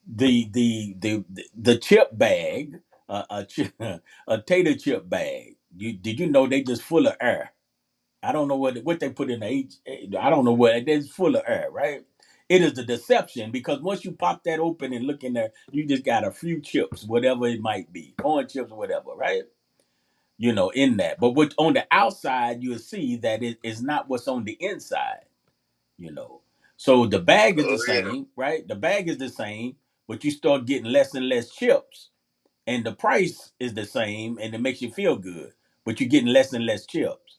the chip bag, a tater chip bag. Did you know they just full of air? I don't know what they put in the I don't know what it's full of air, right? It is the deception, because once you pop that open and look in there, you just got a few chips, whatever it might be, corn chips or whatever, right? In that. But what on the outside, you'll see that it is not what's on the inside, you know. So the bag is the Oh yeah. same, right? The bag is the same, but you start getting less and less chips, and the price is the same, and it makes you feel good, but you're getting less and less chips.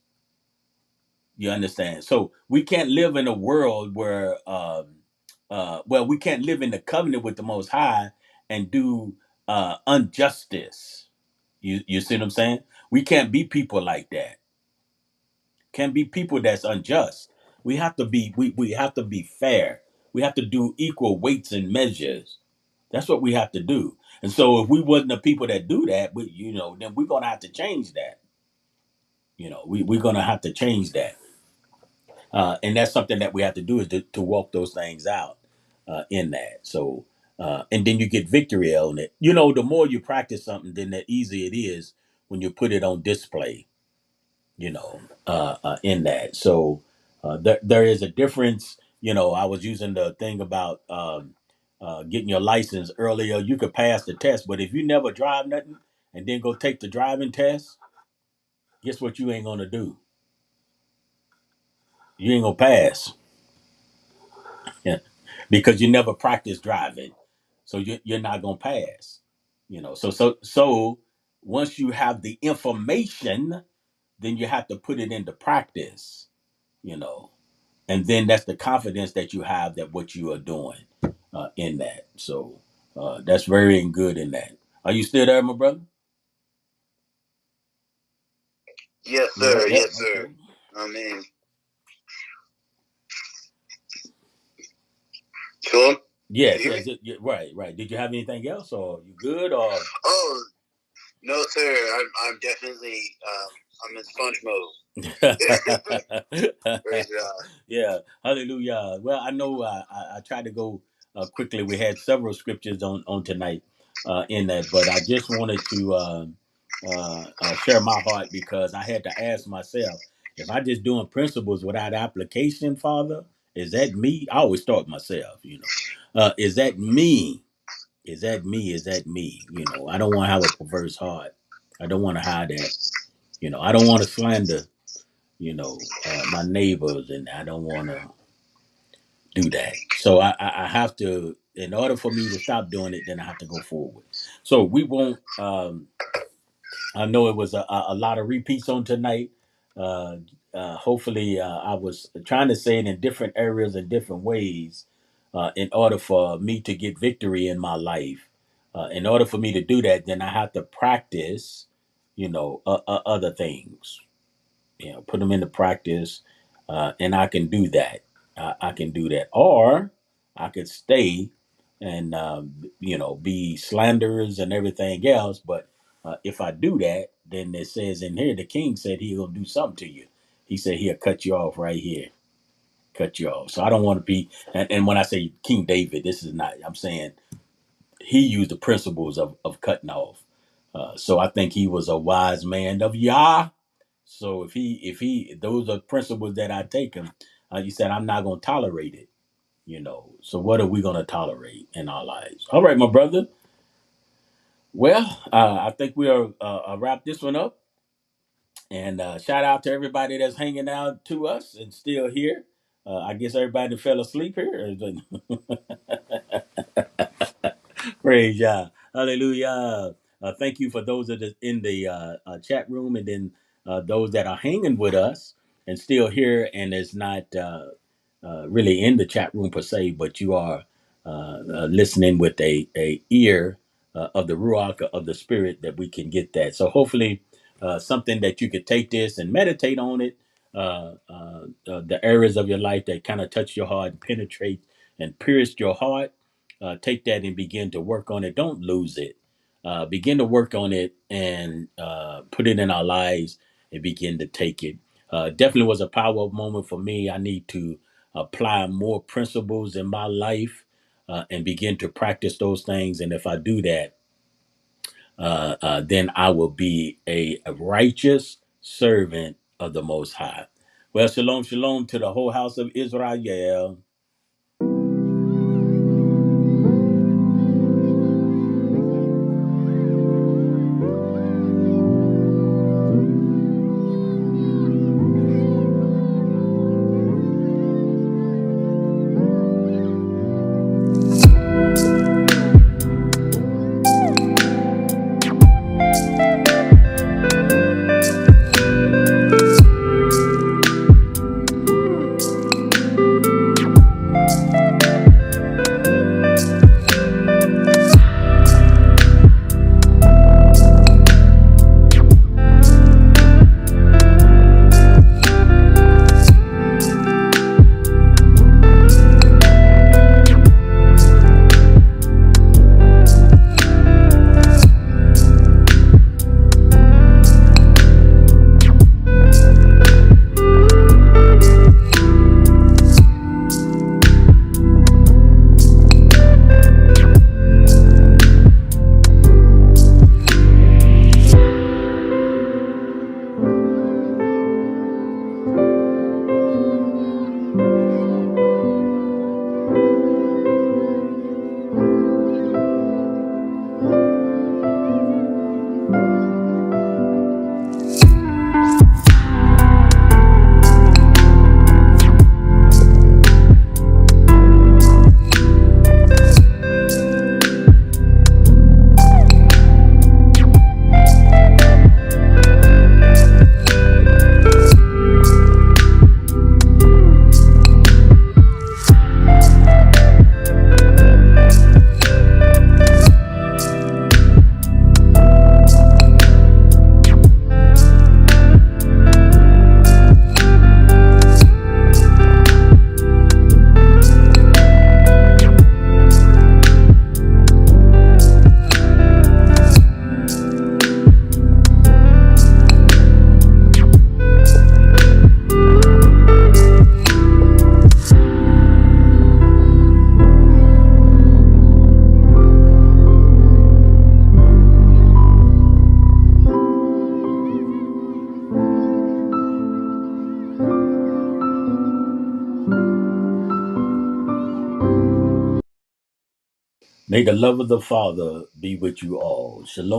You understand? So we can't live in a world where, well, we can't live in the covenant with the Most High and do injustice. You see what I'm saying? We can't be people like that. Can't be people that's unjust. We have to be fair. We have to do equal weights and measures. That's what we have to do. And so if we wasn't the people that do that, then we're gonna have to change that. We're gonna have to change that. And that's something that we have to do is to walk those things out in that. So and then you get victory on it. The more you practice something, then the easier it is when you put it on display. In that. So there is a difference. I was using the thing about getting your license earlier. You could pass the test, but if you never drive nothing and then go take the driving test, guess what you ain't gonna do? You ain't gonna pass. Yeah. Because you never practice driving. So you're not gonna pass. So once you have the information, then you have to put it into practice, you know. And then that's the confidence that you have that what you are doing in that. So that's very good in that. Are you still there, my brother? Yes, Yeah, sir. yeah, Yes, sir. okay. I mean, sure. Yes, yes, right, right. Did you have anything else, or you good, or? Oh no, sir. I'm definitely I'm in sponge mode. Praise God. Yeah, hallelujah. Well, I know I tried to go quickly. We had several scriptures on tonight in that, but I just wanted to share my heart because I had to ask myself if I just doing principles without application, Father, is that me? I always start myself. Is that me? Is that me? Is that me? I don't want to have a perverse heart. I don't want to hide that. I don't want to slander my neighbors, and I don't want to do that. So I have to, in order for me to stop doing it, then I have to go forward. So we won't. I know it was a lot of repeats on tonight. Uh, Hopefully, I was trying to say it in different areas and different ways, in order for me to get victory in my life. In order for me to do that, then I have to practice, other things, put them into practice, and I can do that. I can do that, or I could stay and be slanderers and everything else. But if I do that, then it says in here, the king said he'll do something to you. He said he'll cut you off right here, cut you off. So I don't want to be. And when I say King David, this is not. I'm saying he used the principles of cutting off. So I think he was a wise man of Yah. So if he those are principles that I take him. You said I'm not going to tolerate it. So what are we going to tolerate in our lives? All right, my brother. Well, I think we'll wrap this one up. And shout out to everybody that's hanging out to us and still here. I guess everybody fell asleep here. Praise Yah. Hallelujah. Thank you for those that are in the chat room, and then those that are hanging with us and still here and is not really in the chat room per se, but you are listening with a ear of the Ruach of the Spirit that we can get that. So hopefully something that you could take this and meditate on it, the areas of your life that kind of touch your heart and penetrate and pierce your heart. Take that and begin to work on it. Don't lose it. Begin to work on it and put it in our lives and begin to take it. Definitely was a power moment for me. I need to apply more principles in my life and begin to practice those things. And if I do that, then I will be a righteous servant of the Most High. Well, shalom, shalom to the whole house of Israel. May the love of the Father be with you all. Shalom.